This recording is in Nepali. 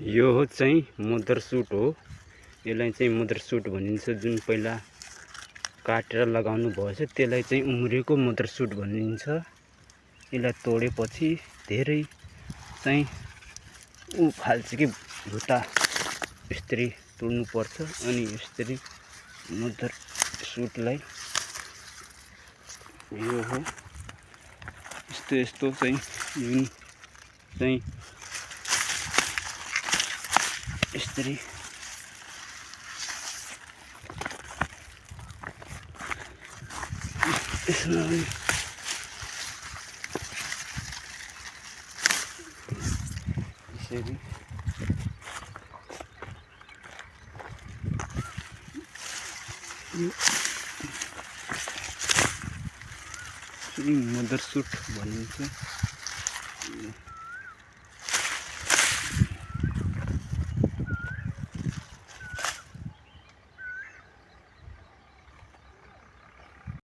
यो हो चाहिँ मदर सुट हो। यसलाई चाहिँ मदर सुट भनिन्छ। जुन पहिला काटेर लगाउनु भएछ त्यसलाई चाहिँ उम्रेको मदर सुट भनिन्छ। यसलाई तोडेपछि धेरै चाहिँ फाल्छ कि भुटा यसरी तोड्नु पर्छ। अनि यसरी मदर सुटलाई यो हो। यस्तो चाहिँ जुन चाहिँ यसरी यसमा यसरी मदर सुट भनिन्छ।